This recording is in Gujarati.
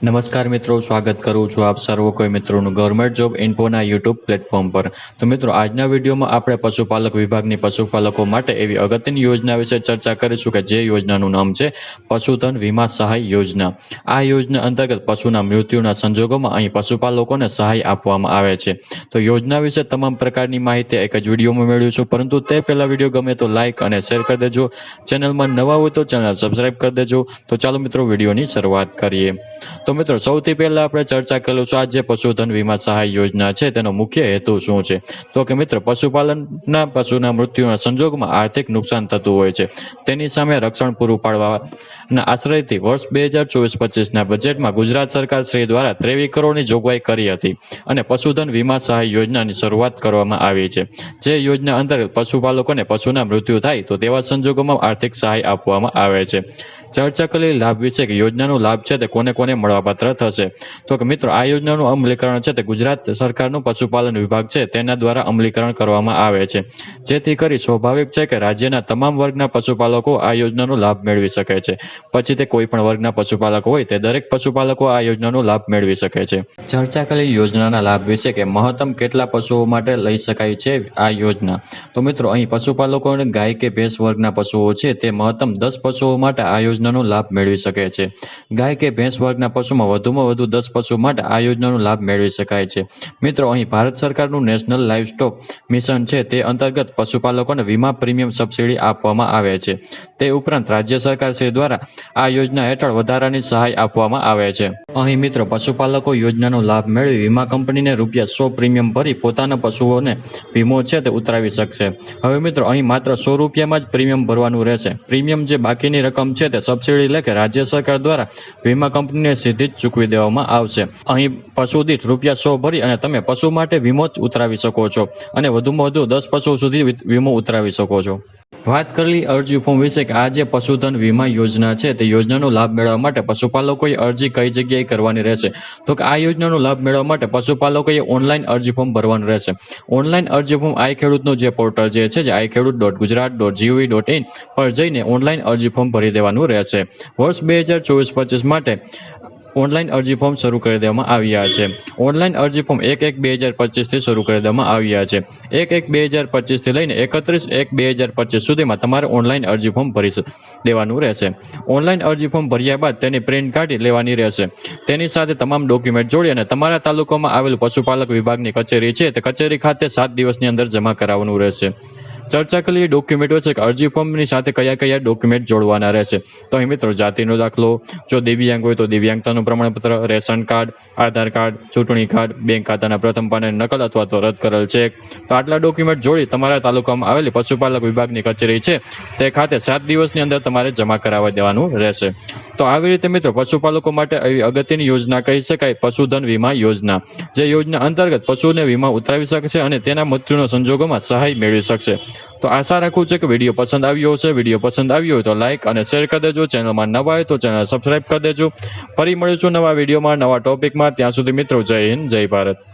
નમસ્કાર મિત્રો, સ્વાગત કરું છું આપ સર્વ કોઈ મિત્રોનું ગવર્મેન્ટ જોબ ઇન્ફોના યુટ્યુબ પ્લેટફોર્મ પર. તો મિત્રો, આજના વિડીયોમાં આપણે પશુપાલક વિભાગની પશુપાલકો માટે એવી અગત્યની યોજના વિશે ચર્ચા કરીશું કે જે યોજનાનું નામ છે પશુધન વીમા સહાય યોજના. આ યોજના અંતર્ગત પશુના મૃત્યુના સંજોગોમાં અહીં પશુપાલકોને સહાય આપવામાં આવે છે. તો યોજના વિશે તમામ પ્રકારની માહિતી એક જ વિડીયોમાં મેળવીશું, પરંતુ તે પહેલા વિડીયો ગમે તો લાઇક અને શેર કરી દેજો. ચેનલમાં નવા હોય તો ચેનલ સબસ્ક્રાઇબ કરી દેજો. તો ચાલો મિત્રો, વિડીયોની શરૂઆત કરીએ. તો મિત્રો, સૌથી પહેલા આપણે ચર્ચા કરીશું આ જે પશુધન વીમા સહાય યોજના છે તેનો મુખ્ય હેતુ શું છે. તો કે મિત્રો, પશુપાલનના પશુના મૃત્યુના સંજોગમાં આર્થિક નુકસાન થતું હોય છે, તેની સામે રક્ષણ પૂરું પાડવાના આશ્રયથી વર્ષ 2024-25ના બજેટમાં ગુજરાત સરકાર શ્રી દ્વારા 23 કરોડની જોગવાઈ કરી હતી અને પશુધન વીમા સહાય યોજનાની શરૂઆત કરવામાં આવી છે. જે યોજના અંતર્ગત પશુપાલકોને પશુના મૃત્યુ થાય તો તેવા સંજોગોમાં આર્થિક સહાય આપવામાં આવે છે. ચર્ચા કરેલી લાભ વિશે કે યોજનાનો લાભ છે તે કોને કોને મળવાપાત્ર થશે. તો કે મિત્રો, આ યોજનાનું અમલીકરણ છે તે ગુજરાત સરકારનું પશુપાલન વિભાગ છે તેના દ્વારા અમલીકરણ કરવામાં આવે છે, જેથી કરી સ્વાભાવિક છે કે રાજ્યના તમામ વર્ગના પશુપાલકો આ યોજનાનો લાભ મેળવી શકે છે. પછી તે કોઈ પણ વર્ગના પશુપાલકો હોય તે દરેક પશુપાલકો આ યોજનાનો લાભ મેળવી શકે છે. ચર્ચા કરેલી યોજનાના લાભ વિશે કે મહત્તમ કેટલા પશુઓ માટે લઈ શકાય છે આ યોજના. તો મિત્રો, અહીં પશુપાલકોને ગાય કે ભેંસ વર્ગના પશુઓ છે તે મહત્તમ 10 પશુઓ માટે આ યોજનાનો લાભ મેળવી શકે છે. ગાય કે ભેંસ વર્ગના પશુમાં વધુમાં વધુ 10 પશુ માટે આ યોજનાનો લાભ મેળવી શકાય છે. મિત્રો, અહીં ભારત સરકારનું નેશનલ લાઇવસ્ટોક મિશન છે તે અંતર્ગત પશુપાલકોને વીમા પ્રીમિયમ સબસિડી આપવામાં આવે છે. તે ઉપરાંત રાજ્ય સરકાર શ્રી દ્વારા આ યોજના હેઠળ વધારાની સહાય આપવામાં આવે છે. અહીં મિત્રો, પશુપાલકો યોજનાનો લાભ મેળવી વીમા કંપનીને ₹100 પ્રીમિયમ ભરી પોતાના પશુઓને વીમો છે તે ઉતરાવી શકશે. હવે મિત્રો, અહીં માત્ર ₹100 જ પ્રીમિયમ ભરવાનું રહેશે. પ્રીમિયમ જે બાકીની રકમ છે તે સબસિડી એટલે કે રાજ્ય સરકાર દ્વારા વીમા કંપનીને સીધી જ ચૂકવી દેવામાં આવશે. અહીં પશુ દીઠ ₹100 ભરી અને તમે પશુ માટે વીમો જ ઉતરાવી શકો છો અને વધુમાં વધુ 10 પશુ સુધી વીમો ઉતરાવી શકો છો. વાત કરેલી અરજી ફોર્મ વિશે કે આ જે પશુધન વીમા યોજના છે તે યોજનાનો લાભ મેળવવા માટે પશુપાલકોએ અરજી કઈ જગ્યાએ કરવાની રહેશે. તો કે આ યોજનાનો લાભ મેળવવા માટે પશુપાલકોએ ઓનલાઈન અરજી ફોર્મ ભરવાનું રહેશે. ઓનલાઈન અરજી ફોર્મ આઈ ખેડૂતનું જે પોર્ટલ જે છે iKhedoot.gujarat.gov.in પર જઈને ઓનલાઈન અરજી ફોર્મ ભરી દેવાનું રહેશે. વર્ષ 2024-25 માટે ઓનલાઈન અરજી ફોર્મ શરૂ કરી દેવામાં આવ્યા છે. ઓનલાઈન અરજી ફોર્મ 1/1/2025 થી શરૂ કરી દેવામાં આવ્યા છે. 1/1/2025 થી લઈને 31/1/2025 સુધીમાં તમારે ઓનલાઈન અરજી ફોર્મ ભરી દેવાનું રહેશે. ઓનલાઈન અરજી ફોર્મ ભર્યા બાદ તેની પ્રિન્ટ કાઢી લેવાની રહેશે. તેની સાથે તમામ ડોક્યુમેન્ટ જોડી અને તમારા તાલુકામાં આવેલું પશુપાલક વિભાગની કચેરી છે તે કચેરી ખાતે 7 દિવસની અંદર જમા કરાવવાનું રહેશે. ચર્ચા કરેલી ડોક્યુમેન્ટો છે કે અરજી ફોર્મની સાથે કયા કયા ડોક્યુમેન્ટ જોડવાના રહેશે. તો અહીં મિત્રો, જાતિનો દાખલો, જો દિવ્યાંગ હોય તો દિવ્યાંગતાનું પ્રમાણપત્ર, રેશન કાર્ડ, આધાર કાર્ડ, ચૂંટણી કાર્ડ, બેંક ખાતાના પ્રથમ પાનાની નકલ અથવા તો રદ કરેલ ચેક. તો આટલા ડોક્યુમેન્ટ જોડી તમારા તાલુકામાં આવેલી પશુપાલક વિભાગની કચેરી છે તે ખાતે 7 દિવસની અંદર તમારે જમા કરાવવા દેવાનું રહેશે. તો આવી રીતે મિત્રો, પશુપાલકો માટે એવી અગત્યની યોજના કહી શકાય પશુધન વીમા યોજના, જે યોજના અંતર્ગત પશુને વીમા ઉતરાવી શકશે અને તેના મૃત્યુના સંજોગોમાં સહાય મેળવી શકશે. તો આશા રાખું છું કે વિડીયો પસંદ આવ્યો હશે. વિડીયો પસંદ આવ્યો હોય તો લાઇક અને શેર કરી દેજો. ચેનલમાં નવા હોય તો ચેનલ સબસ્ક્રાઇબ કરી દેજો. ફરી મળીશું નવા વિડીયોમાં, નવા ટોપિકમાં. ત્યાં સુધી મિત્રો, જય હિન્દ, જય ભારત.